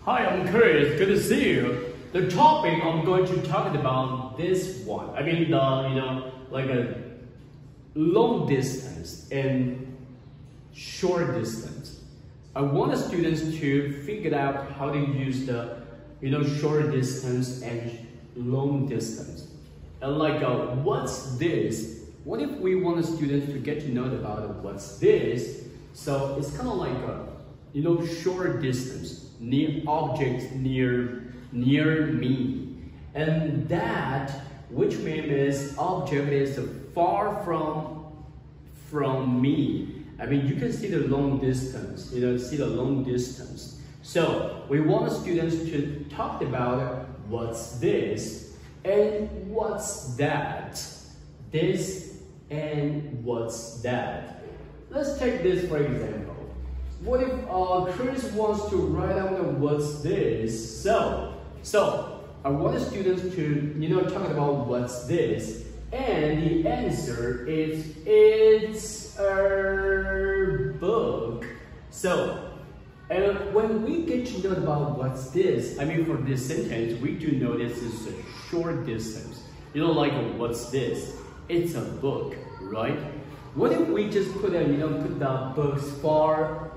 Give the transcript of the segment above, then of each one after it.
Hi, I'm Chris. Good to see you. The topic I'm going to talk about this one. I mean like a long distance and short distance. I want the students to figure out how to use the short distance and long distance. And what's this? What if we want the students to get to know about what's this? So it's kind of like a short distance, near objects near me, and that, which means object is far from me. I mean, you can see the long distance, see the long distance. So we want the students to talk about what's this and what's that. This and what's that. Let's take this for example. What if Chris wants to write down what's this? So I want the students to talk about what's this, and the answer is it's a book. So, and when we get to know about what's this, I mean for this sentence, we do know this is a short distance. What's this? It's a book, right? What if we just put the books far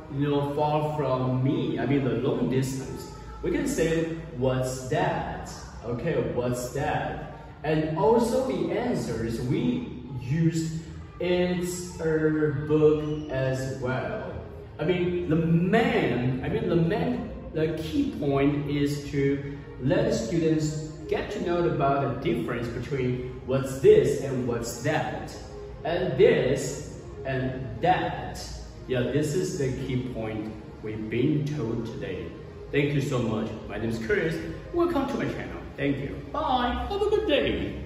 from me? I mean the long distance. We can say what's that? Okay, what's that? And also the answers we used it's a book as well. The key point is to let students get to know about the difference between what's this and what's that. And this and that. Yeah, this is the key point we've been told today. Thank you so much. My name is Chris. Welcome to my channel. Thank you. Bye. Have a good day.